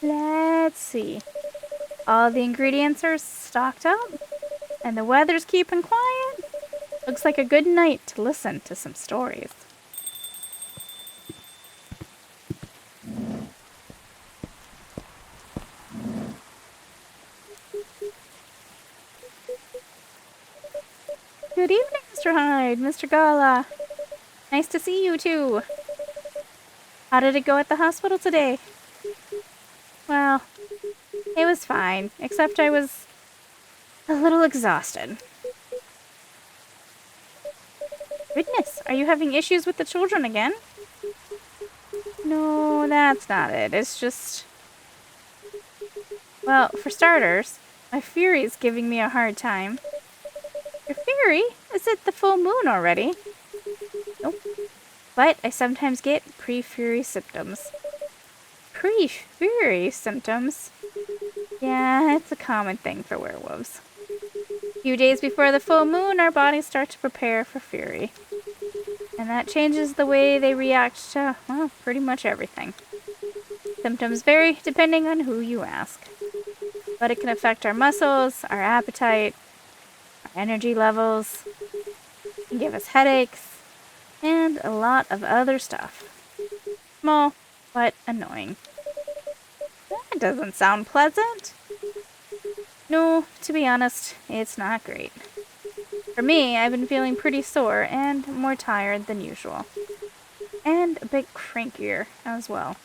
Let's see. All the ingredients are stocked up, and the weather's keeping quiet. Looks like a good night to listen to some stories. Good evening, Mr. Hyde, Mr. Gala. Nice to see you, too. How did it go at the hospital today? Well, it was fine, except I was a little exhausted. Goodness, are you having issues with the children again? No, that's not it. It's just... Well, for starters, my Fury's giving me a hard time. Your Fury? Is it the full moon already? Nope. But I sometimes get pre-Fury symptoms. Pre-Fury symptoms? Yeah, it's a common thing for werewolves. A few days before the full moon, our bodies start to prepare for Fury. And that changes the way they react to, well, pretty much everything. Symptoms vary depending on who you ask. But it can affect our muscles, our appetite, our energy levels. It can give us headaches, and a lot of other stuff. Small, but annoying. That doesn't sound pleasant. No, to be honest, it's not great. For me, I've been feeling pretty sore and more tired than usual. And a bit crankier as well.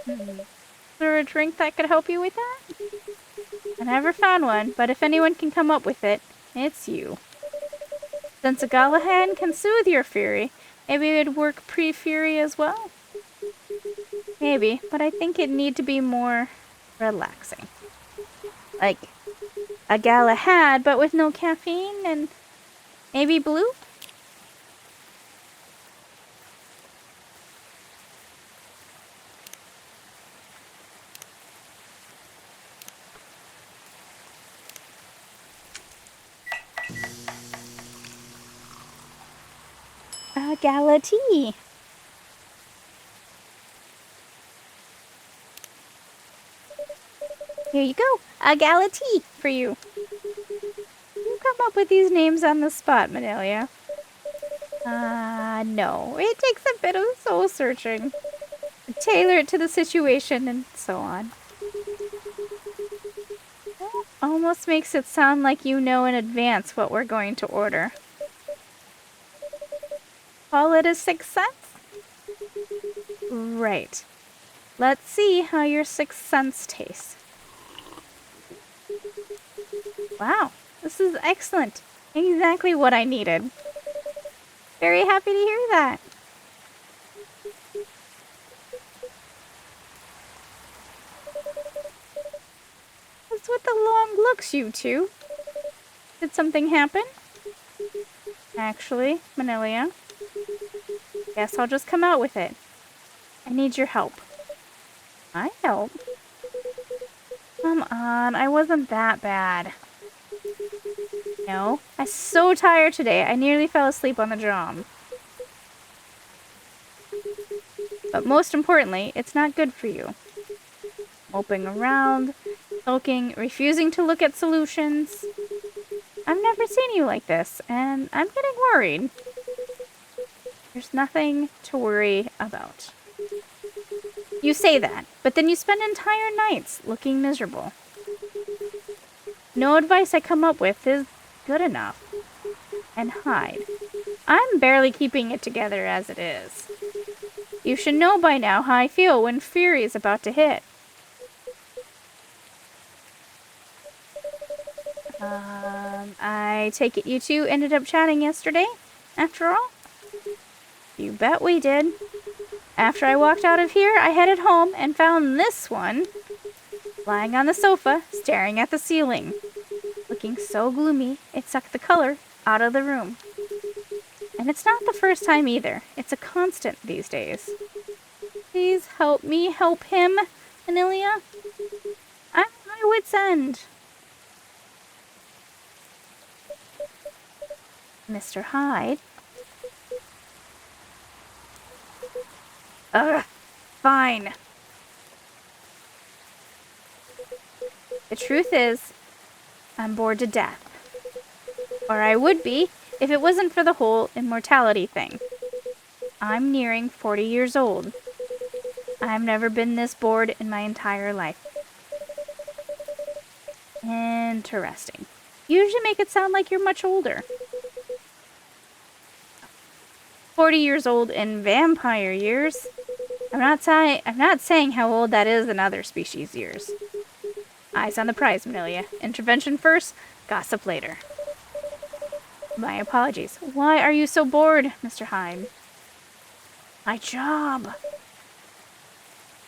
Is there a drink that could help you with that? I never found one, but if anyone can come up with it, it's you. Since a Galahad can soothe your fury, maybe it would work pre-fury as well? Maybe, but I think it'd need to be more relaxing. Like a Galahad, but with no caffeine and maybe blue? A Gala tea. Here you go, a Gala tea for you. You come up with these names on the spot, Manelia. No. It takes a bit of soul searching. Tailor it to the situation and so on. That almost makes it sound like you know in advance what we're going to order. Call it a sixth sense? Right. Let's see how your sixth sense tastes. Wow, this is excellent. Exactly what I needed. Very happy to hear that. What's with the long looks, you two? Did something happen? Actually, Manelia, guess I'll just come out with it. I need your help. My help? Come on, I wasn't that bad. No, I'm so tired today, I nearly fell asleep on the job. But most importantly, it's not good for you. Moping around, sulking, refusing to look at solutions. I've never seen you like this, and I'm getting worried. There's nothing to worry about. You say that, but then you spend entire nights looking miserable. No advice I come up with is good enough. And hide. I'm barely keeping it together as it is. You should know by now how I feel when Fury is about to hit. I take it you two ended up chatting yesterday, after all? You bet we did. After I walked out of here, I headed home and found this one lying on the sofa, staring at the ceiling. Looking so gloomy, it sucked the color out of the room. And it's not the first time either. It's a constant these days. Please help me help him, Anelia. I'm at my wit's end. Mr. Hyde. Ugh, Fine. The truth is, I'm bored to death. Or I would be if it wasn't for the whole immortality thing. I'm nearing 40 years old. I've never been this bored in my entire life. Interesting. You usually make it sound like you're much older. 40 years old in vampire years. I'm not saying how old that is in other species' years. Eyes on the prize, Manilia. Intervention first, gossip later. My apologies. Why are you so bored, Mr. Hyde? My job.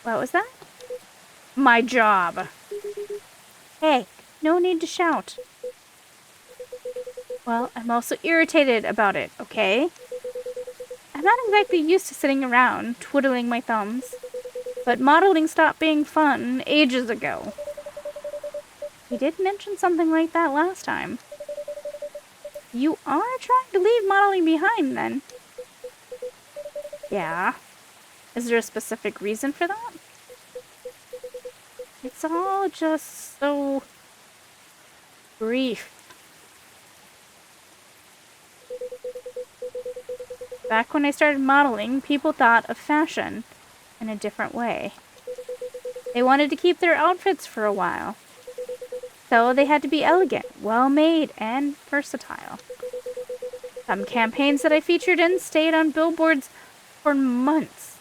What was that? My job. Hey, no need to shout. Well, I'm also irritated about it, okay? I'm not exactly used to sitting around, twiddling my thumbs. But modeling stopped being fun ages ago. You did mention something like that last time. You are trying to leave modeling behind, then? Yeah. Is there a specific reason for that? It's all just so brief. Back when I started modeling, people thought of fashion in a different way. They wanted to keep their outfits for a while. So they had to be elegant, well-made, and versatile. Some campaigns that I featured in stayed on billboards for months.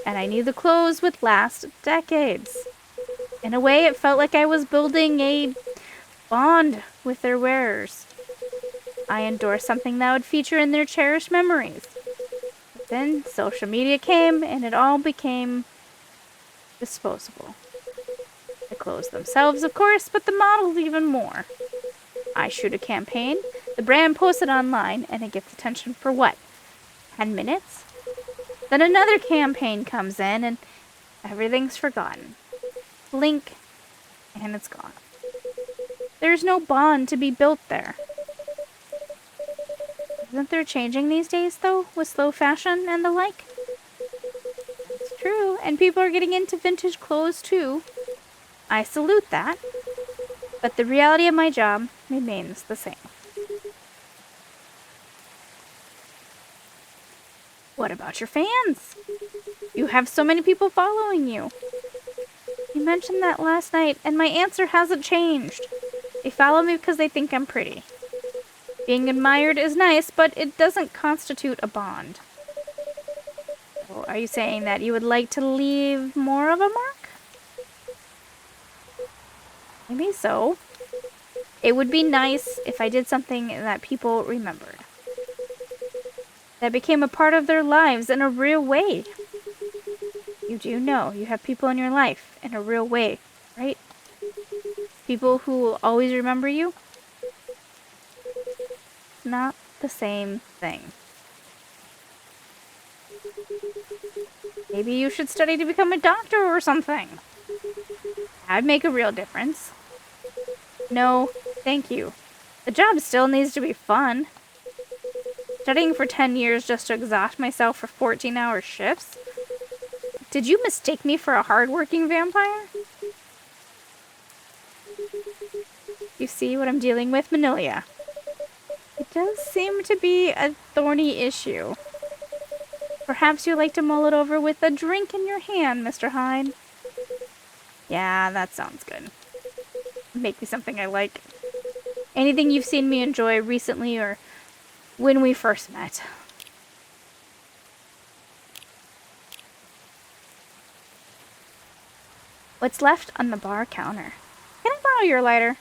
And I knew the clothes would last decades. In a way, it felt like I was building a bond with their wearers. I endorsed something that would feature in their cherished memories. But then social media came, and it all became disposable. The clothes themselves, of course, but the models even more. I shoot a campaign, the brand posts it online, and it gets attention for what? 10 minutes? Then another campaign comes in, and everything's forgotten. Blink, and it's gone. There's no bond to be built there. Isn't there changing these days, though, with slow fashion and the like? It's true, and people are getting into vintage clothes, too. I salute that, but the reality of my job remains the same. What about your fans? You have so many people following you. You mentioned that last night, and my answer hasn't changed. They follow me because they think I'm pretty. Being admired is nice, but it doesn't constitute a bond. So are you saying that you would like to leave more of a mark? Maybe so. It would be nice if I did something that people remembered. That became a part of their lives in a real way. You do know you have people in your life in a real way, right? People who will always remember you? Not the same thing. Maybe you should study to become a doctor or something. That'd make a real difference. No, thank you. The job still needs to be fun. Studying for 10 years just to exhaust myself for 14-hour shifts? Did you mistake me for a hard-working vampire? You see what I'm dealing with, Manilia? It does seem to be a thorny issue. Perhaps you'd like to mull it over with a drink in your hand, Mr. Hyde. Yeah, that sounds good. Make me something I like. Anything you've seen me enjoy recently or when we first met. What's left on the bar counter? Can I borrow your lighter?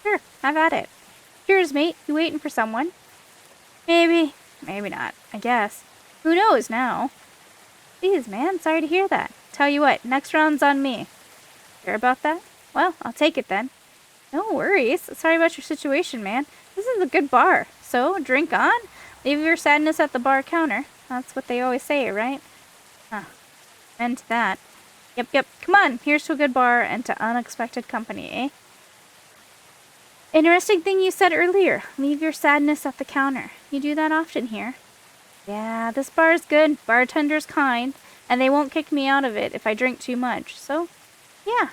Sure, have at it. Cheers, mate. You waiting for someone? Maybe. Maybe not. I guess. Who knows now? Jeez, man. Sorry to hear that. Tell you what, next round's on me. Care about that? Well, I'll take it then. No worries. Sorry about your situation, man. This is a good bar. So, drink on. Leave your sadness at the bar counter. That's what they always say, right? Huh. And to that. Yep. Come on. Here's to a good bar and to unexpected company, eh? Interesting thing you said earlier. Leave your sadness at the counter. You do that often here. Yeah, this bar is good. Bartender's kind. and they won't kick me out of it if I drink too much. So, yeah.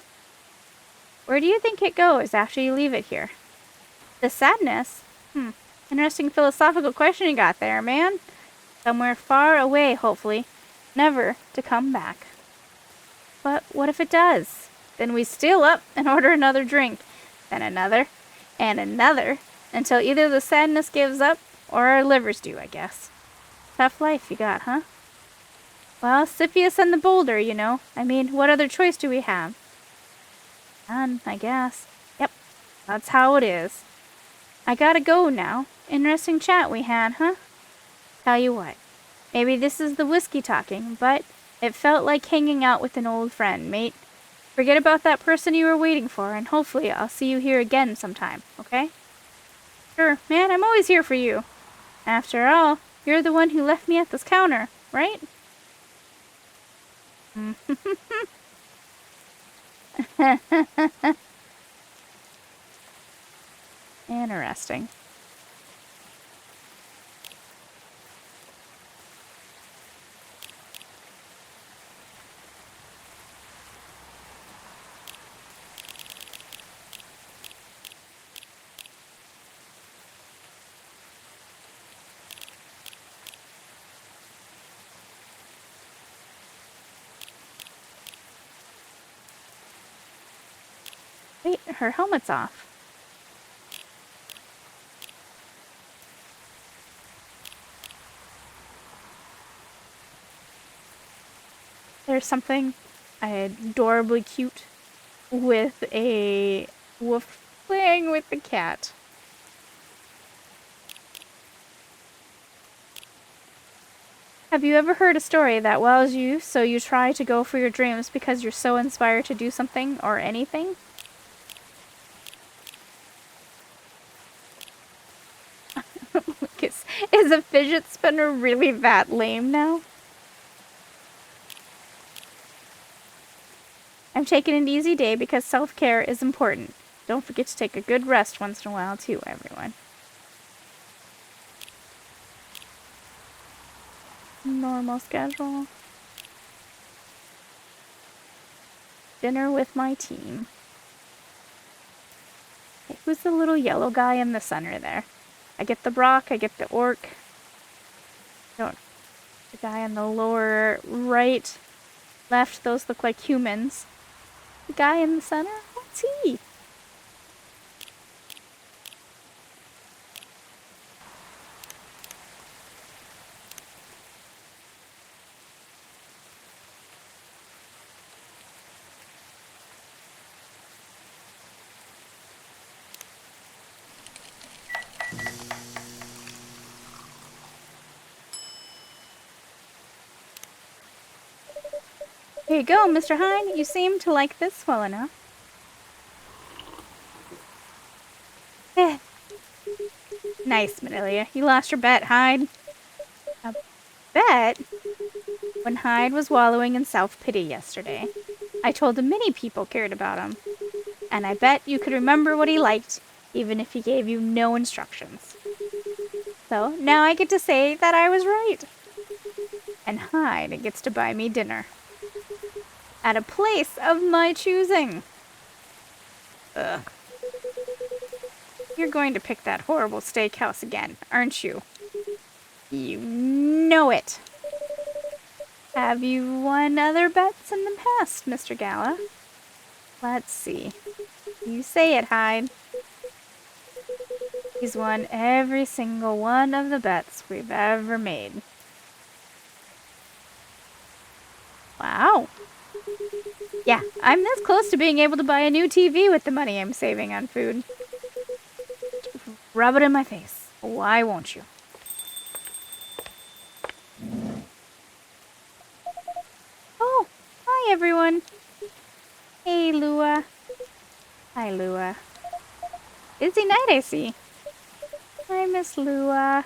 Where do you think it goes after you leave it here? The sadness? Interesting philosophical question you got there, man. Somewhere far away, hopefully. Never to come back. But what if it does? Then we steal up and order another drink. Then another. And another. Until either the sadness gives up, or our livers do, I guess. Tough life you got, huh? Well, Siphius and the boulder, you know. I mean, what other choice do we have? None, I guess. Yep, that's how it is. I gotta go now. Interesting chat we had, huh? Tell you what, maybe this is the whiskey talking, but it felt like hanging out with an old friend, mate. Forget about that person you were waiting for, and hopefully I'll see you here again sometime, okay? Sure, man, I'm always here for you. After all, you're the one who left me at this counter, right? Interesting. Wait, her helmet's off. There's something adorably cute with a wolf playing with the cat. Have you ever heard a story that wows you, so you try to go for your dreams because you're so inspired to do something or anything? Is a fidget spinner really that lame now? I'm taking an easy day because self-care is important. Don't forget to take a good rest once in a while too, everyone. Normal schedule. Dinner with my team. Hey, who's the little yellow guy in the center there? I get the Brock, I get the Orc. The guy in the lower right, left, those look like humans. The guy in the center, what's he? Here you go, Mr. Hyde. You seem to like this well enough. Eh. Nice, Manilia. You lost your bet, Hyde. A bet? When Hyde was wallowing in self-pity yesterday, I told him many people cared about him. And I bet you could remember what he liked, even if he gave you no instructions. So now I get to say that I was right. And Hyde gets to buy me dinner. At a place of my choosing. Ugh. You're going to pick that horrible steakhouse again, aren't you? You know it. Have you won other bets in the past, Mr. Gala? Let's see. You say it, Hyde. He's won every single one of the bets we've ever made. Wow. Yeah, I'm this close to being able to buy a new TV with the money I'm saving on food. Rub it in my face. Why won't you? Oh, hi everyone. Hey, Lua. Hi, Lua. Busy night, I see. Hi, Miss Lua.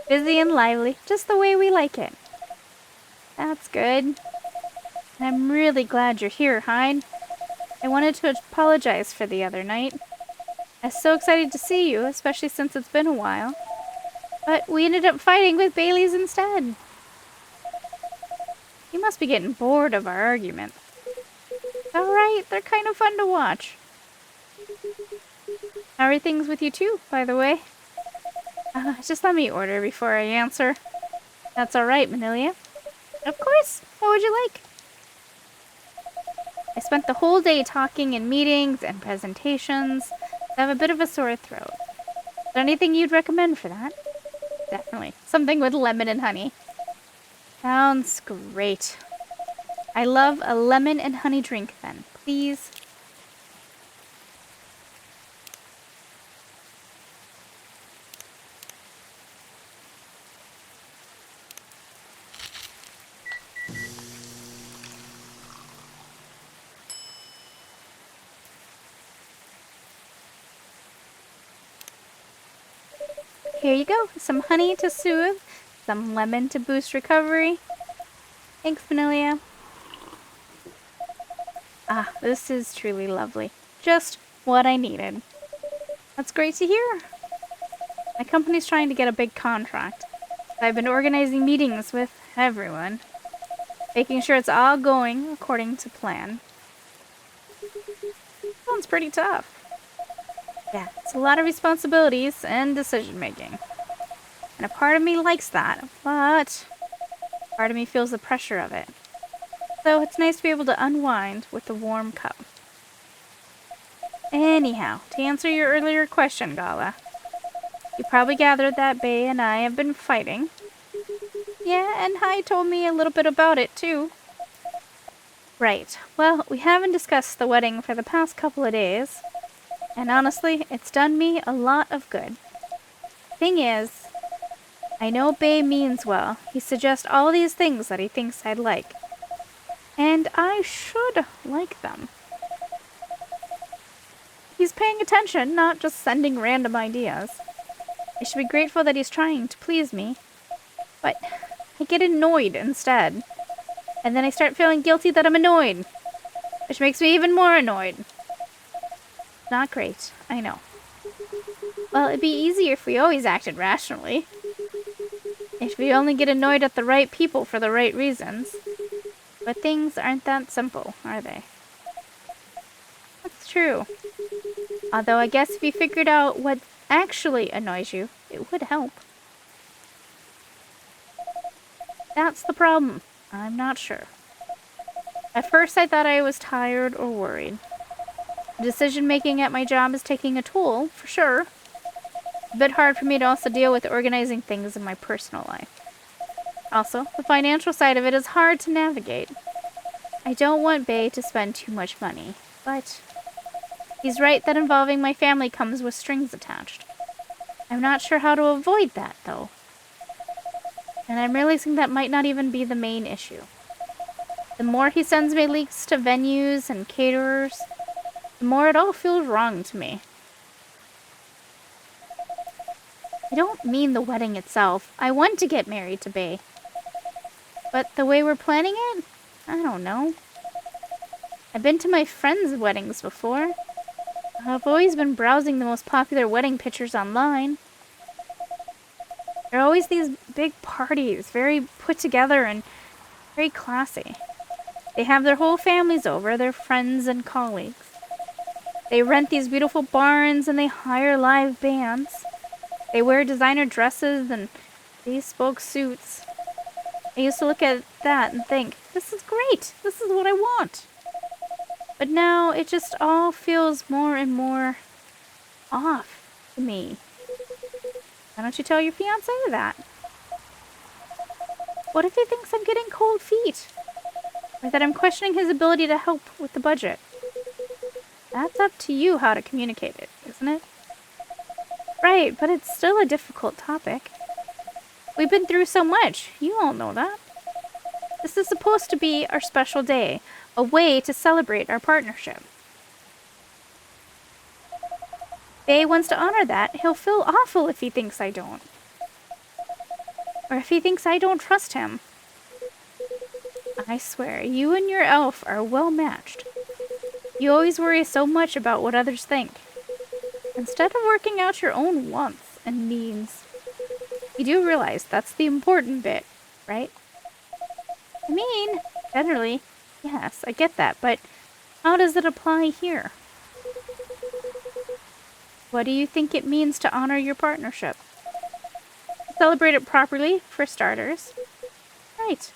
Busy and lively, just the way we like it. That's good. I'm really glad you're here, Hyde. I wanted to apologize for the other night. I was so excited to see you, especially since it's been a while. But we ended up fighting with Bailey's instead. You must be getting bored of our argument. Alright, they're kind of fun to watch. How are things with you too, by the way? Just let me order before I answer. That's alright, Manilia. Of course. What would you like? I spent the whole day talking in meetings and presentations. I have a bit of a sore throat. Is there anything you'd recommend for that? Definitely. Something with lemon and honey. Sounds great. I love a lemon and honey drink then, please. Here you go. Some honey to soothe, some lemon to boost recovery. Thanks, Vanilla. Ah, this is truly lovely. Just what I needed. That's great to hear. My company's trying to get a big contract. I've been organizing meetings with everyone, making sure it's all going according to plan. Sounds pretty tough. Yeah, it's a lot of responsibilities and decision making. And a part of me likes that, but part of me feels the pressure of it. So it's nice to be able to unwind with a warm cup. Anyhow, to answer your earlier question, Gala, you probably gathered that Bay and I have been fighting. Yeah, and Hai told me a little bit about it too. Right, well, we haven't discussed the wedding for the past couple of days. And honestly, it's done me a lot of good. Thing is, I know Bay means well. He suggests all these things that he thinks I'd like. And I should like them. He's paying attention, not just sending random ideas. I should be grateful that he's trying to please me. But I get annoyed instead. And then I start feeling guilty that I'm annoyed. Which makes me even more annoyed. Not great, I know. Well, it'd be easier if we always acted rationally. If we only get annoyed at the right people for the right reasons. But things aren't that simple, are they? That's true. Although I guess if you figured out what actually annoys you, it would help. That's the problem. I'm not sure. At first I thought I was tired or worried. Decision making at my job is taking a toll, for sure. A bit hard for me to also deal with organizing things in my personal life. Also, the financial side of it is hard to navigate. I don't want Bay to spend too much money, but he's right that involving my family comes with strings attached. I'm not sure how to avoid that, though. And I'm realizing that might not even be the main issue. The more he sends me leaks to venues and caterers, the more it all feels wrong to me. I don't mean the wedding itself. I want to get married to Bay. But the way we're planning it? I don't know. I've been to my friends' weddings before. I've always been browsing the most popular wedding pictures online. There are always these big parties, very put together and very classy. They have their whole families over, their friends and colleagues. They rent these beautiful barns and they hire live bands. They wear designer dresses and bespoke suits. I used to look at that and think, this is great. This is what I want. But now it just all feels more and more off to me. Why don't you tell your fiancé that? What if he thinks I'm getting cold feet? Or that I'm questioning his ability to help with the budget? That's up to you how to communicate it, isn't it? Right, but it's still a difficult topic. We've been through so much. You all know that. This is supposed to be our special day, a way to celebrate our partnership. Bay wants to honor that. He'll feel awful if he thinks I don't. Or if he thinks I don't trust him. I swear, you and your elf are well matched. You always worry so much about what others think, instead of working out your own wants and needs. You do realize that's the important bit, right? I mean, Generally, yes, I get that, but how does it apply here? What do you think it means to honor your partnership? Celebrate it properly, for starters. Right.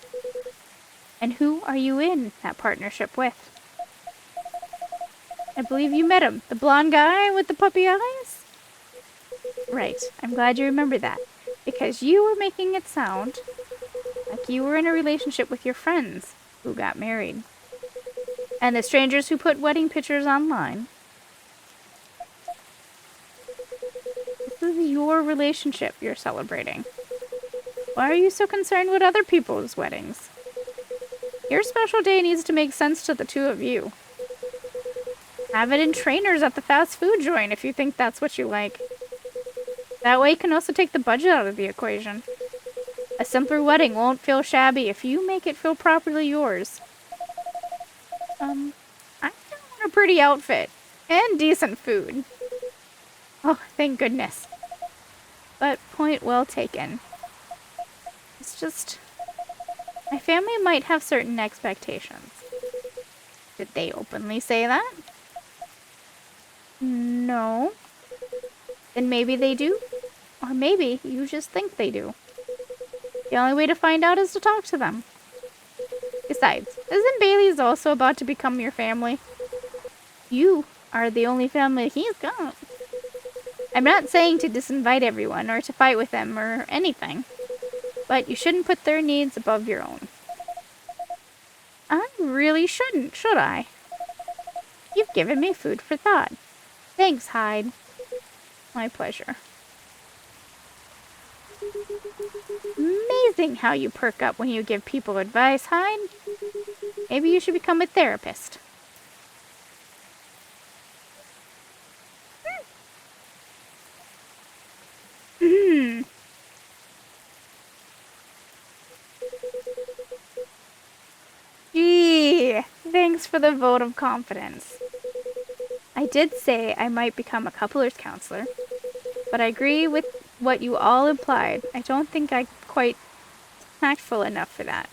And who are you in that partnership with? I believe you met him. The blonde guy with the puppy eyes? Right. I'm glad you remember that. Because you were making it sound like you were in a relationship with your friends who got married. And the strangers who put wedding pictures online. This is your relationship you're celebrating. Why are you so concerned with other people's weddings? Your special day needs to make sense to the two of you. Have it in trainers at the fast food joint if you think that's what you like. That way you can also take the budget out of the equation. A simpler wedding won't feel shabby if you make it feel properly yours. I want a pretty outfit and decent food. Oh, thank goodness. But point well taken. It's just, my family might have certain expectations. Did they openly say that? No. Then maybe they do. Or maybe you just think they do. The only way to find out is to talk to them. Besides, isn't Bailey's also about to become your family? You are the only family he's got. I'm not saying to disinvite everyone or to fight with them or anything, but you shouldn't put their needs above your own. I really shouldn't, should I? You've given me food for thought. Thanks, Hyde. My pleasure. Amazing how you perk up when you give people advice, Hyde. Maybe you should become a therapist. Gee, thanks for the vote of confidence. I did say I might become a coupler's counselor, but I agree with what you all implied. I don't think I'm quite tactful enough for that.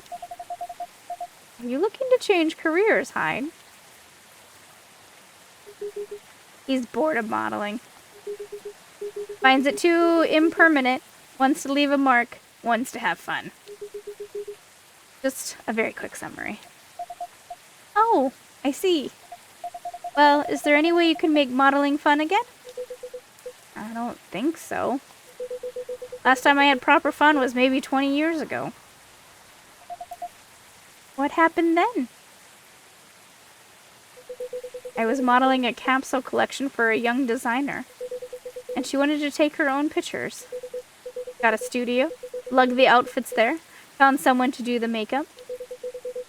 Are you looking to change careers, Hyde? He's bored of modeling. Finds it too impermanent, wants to leave a mark, wants to have fun. Just a very quick summary. Oh, I see. Well, is there any way you can make modeling fun again? I don't think so. Last time I had proper fun was maybe 20 years ago. What happened then? I was modeling a capsule collection for a young designer, and she wanted to take her own pictures. Got a studio, lugged the outfits there, found someone to do the makeup.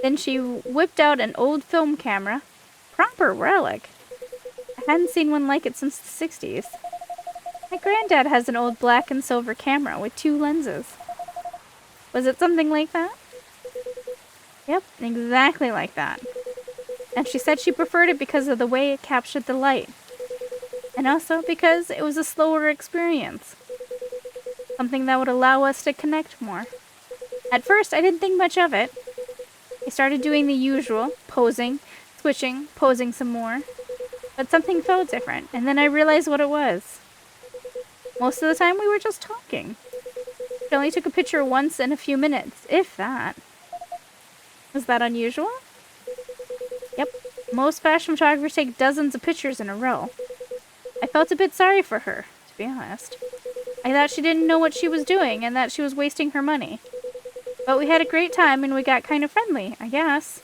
Then she whipped out an old film camera. Proper relic. I hadn't seen one like it since the 60s. My granddad has an old black and silver camera with 2 lenses. Was it something like that? Yep, exactly like that. And she said she preferred it because of the way it captured the light. And also because it was a slower experience. Something that would allow us to connect more. At first, I didn't think much of it. I started doing the usual, posing, switching, posing some more. But something felt different, and then I realized what it was. Most of the time, we were just talking. She only took a picture once in a few minutes, if that. Was that unusual? Yep. Most fashion photographers take dozens of pictures in a row. I felt a bit sorry for her, to be honest. I thought she didn't know what she was doing and that she was wasting her money. But we had a great time and we got kind of friendly, I guess.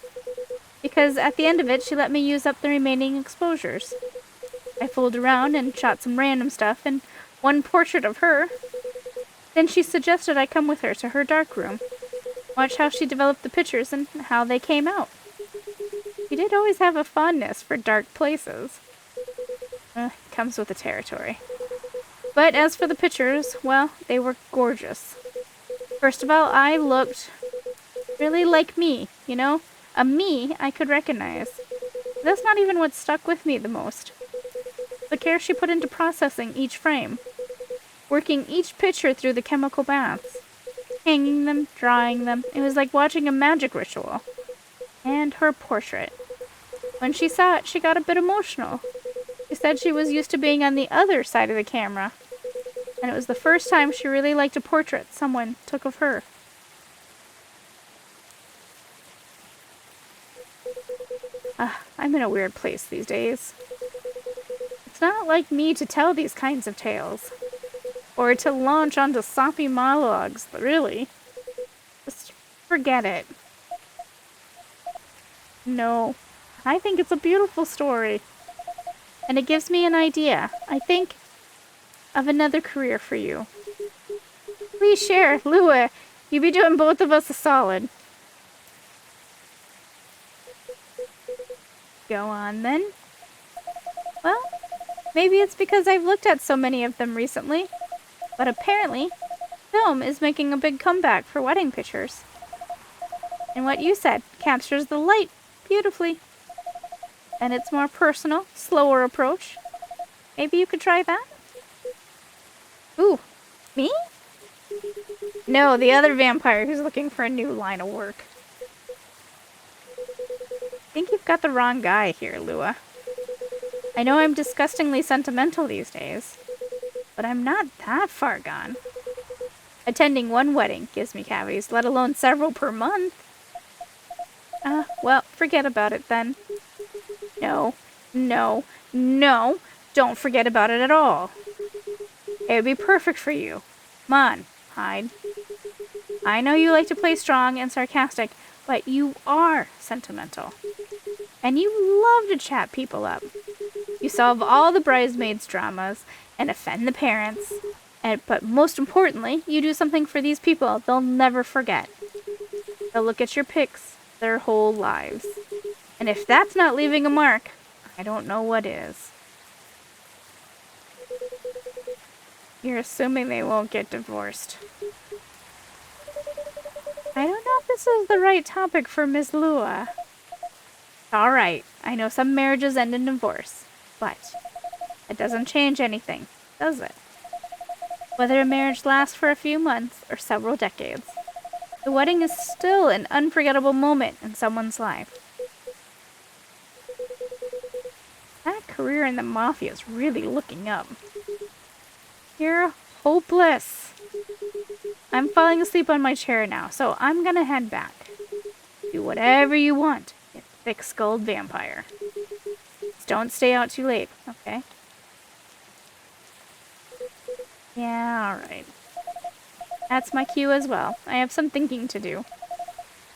Because at the end of it, she let me use up the remaining exposures. I fooled around and shot some random stuff and one portrait of her. Then she suggested I come with her to her darkroom. Watch how she developed the pictures and how they came out. She did always have a fondness for dark places. Comes with the territory. But as for the pictures, well, they were gorgeous. First of all, I looked really like me, you know? A me I could recognize. That's not even what stuck with me the most. The care she put into processing each frame. Working each picture through the chemical baths. Hanging them, drying them. It was like watching a magic ritual. and her portrait. When she saw it, she got a bit emotional. She said she was used to being on the other side of the camera, and it was the first time she really liked a portrait someone took of her. I'm in a weird place these days. It's not like me to tell these kinds of tales, or to launch onto soppy monologues, really. Just forget it. No, I think it's a beautiful story, and it gives me an idea, I think, of another career for you. Please share, Lua. You'd be doing both of us a solid. Go on, then. Well, maybe it's because I've looked at so many of them recently, but apparently, film is making a big comeback for wedding pictures. And what you said captures the light beautifully. And it's more personal, slower approach. Maybe you could try that? Ooh, me? No, the other vampire who's looking for a new line of work. I think you've got the wrong guy here, Lua. I know I'm disgustingly sentimental these days, but I'm not that far gone. Attending one wedding gives me cavities, let alone several per month. Well, forget about it then. No, don't forget about it at all. It would be perfect for you. Come on, Hyde. I know you like to play strong and sarcastic, but you are sentimental. And you love to chat people up. You solve all the bridesmaids' dramas and offend the parents. But most importantly, you do something for these people they'll never forget. They'll look at your pics their whole lives. And if that's not leaving a mark, I don't know what is. You're assuming they won't get divorced. I don't know if this is the right topic for Miss Lua. Alright, I know some marriages end in divorce, but it doesn't change anything, does it? Whether a marriage lasts for a few months or several decades, the wedding is still an unforgettable moment in someone's life. That career in the mafia is really looking up. You're hopeless. I'm falling asleep on my chair now, so I'm gonna head back. Do whatever you want, you thick-skulled vampire. Just don't stay out too late, okay? Yeah, alright. That's my cue as well. I have some thinking to do.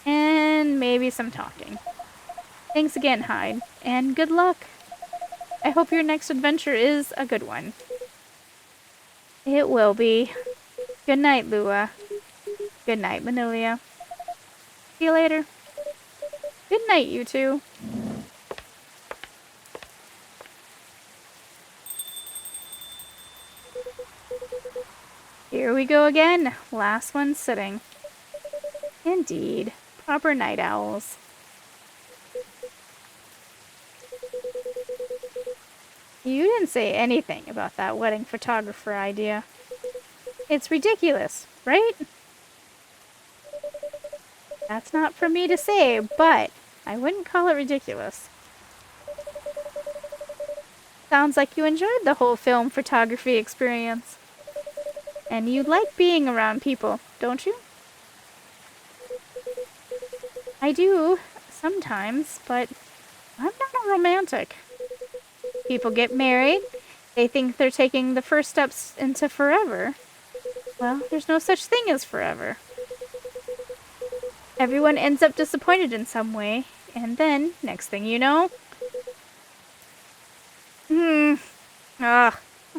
And maybe some talking. Thanks again, Hyde, and good luck. I hope your next adventure is a good one. It will be. Good night, Lua. Good night, Manilia. See you later. Good night, you two. Here we go again. Last one sitting. Indeed. Proper night owls. You didn't say anything about that wedding photographer idea. It's ridiculous, right? That's not for me to say, but I wouldn't call it ridiculous. Sounds like you enjoyed the whole film photography experience. And you like being around people, don't you? I do, sometimes, but I'm not a romantic. People get married, they think they're taking the first steps into forever. Well, there's no such thing as forever. Everyone ends up disappointed in some way, and then, next thing you know... I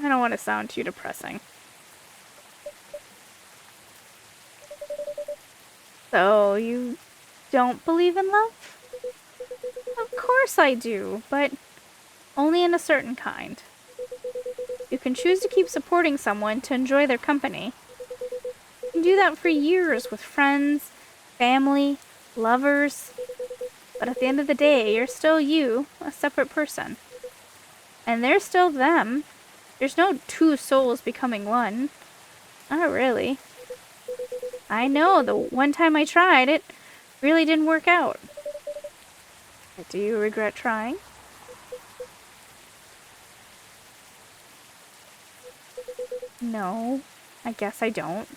don't want to sound too depressing. So, you don't believe in love? Of course I do, but only in a certain kind. You can choose to keep supporting someone to enjoy their company. You can do that for years with friends, family, lovers. But at the end of the day, you're still you, a separate person. And they're still them. There's no two souls becoming one. Not really. I know, the one time I tried, it really didn't work out. Do you regret trying? No, I guess I don't.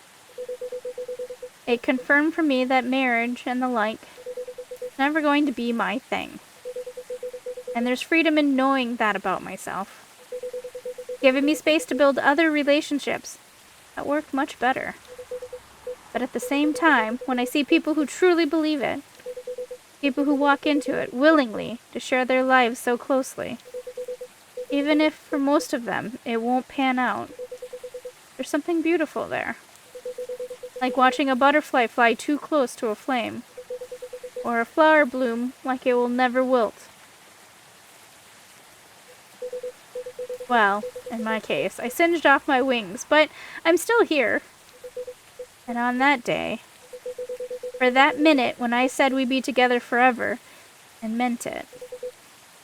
It confirmed for me that marriage and the like is never going to be my thing. And there's freedom in knowing that about myself. Giving me space to build other relationships that work much better. But at the same time, when I see people who truly believe it, people who walk into it willingly to share their lives so closely, even if for most of them it won't pan out, there's something beautiful there. Like watching a butterfly fly too close to a flame, or a flower bloom like it will never wilt. Well, in my case, I singed off my wings, but I'm still here. And on that day, for that minute when I said we'd be together forever, and meant it,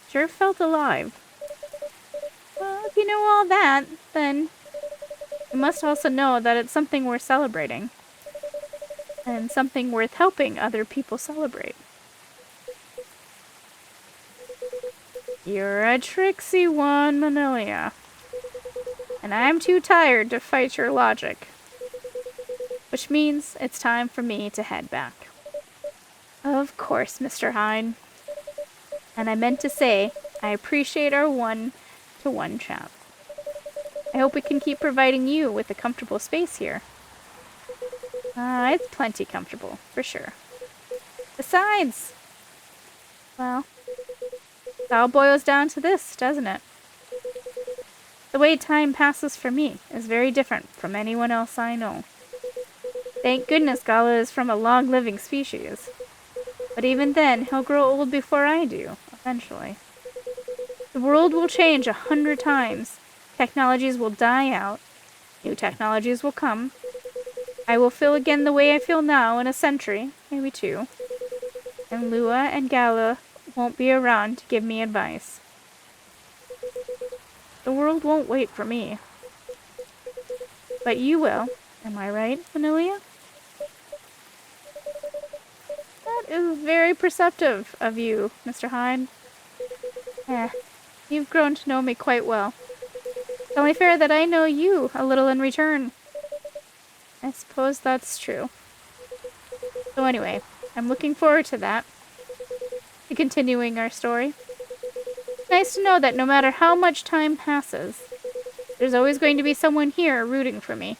sure felt alive. Well, if you know all that, then you must also know that it's something worth celebrating. And something worth helping other people celebrate. You're a tricksy one, Manilia. And I'm too tired to fight your logic. Which means it's time for me to head back. Of course, Mr. Hyde. And I meant to say, I appreciate our one-to-one chat. I hope we can keep providing you with a comfortable space here. It's plenty comfortable, for sure. Besides, well, it all boils down to this, doesn't it? The way time passes for me is very different from anyone else I know. Thank goodness Gala is from a long-living species. But even then, he'll grow old before I do, eventually. The world will change 100 times. Technologies will die out. New technologies will come. I will feel again the way I feel now in a century, maybe 2. And Lua and Gala won't be around to give me advice. The world won't wait for me. But you will. Am I right, Vanilia? That is very perceptive of you, Mr. Hyde. You've grown to know me quite well. It's only fair that I know you a little in return. I suppose that's true. So anyway, I'm looking forward to that. To continuing our story. It's nice to know that no matter how much time passes, there's always going to be someone here rooting for me.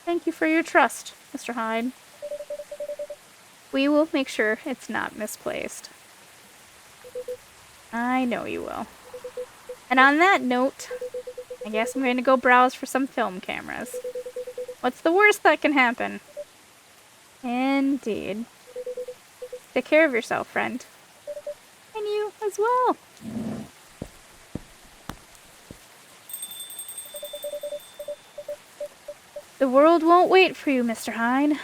Thank you for your trust, Mr. Hyde. We will make sure it's not misplaced. I know you will. And on that note, I guess I'm going to go browse for some film cameras. What's the worst that can happen? Indeed. Take care of yourself, friend. And you as well. The world won't wait for you, Mr. Hyde,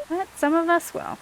but some of us will.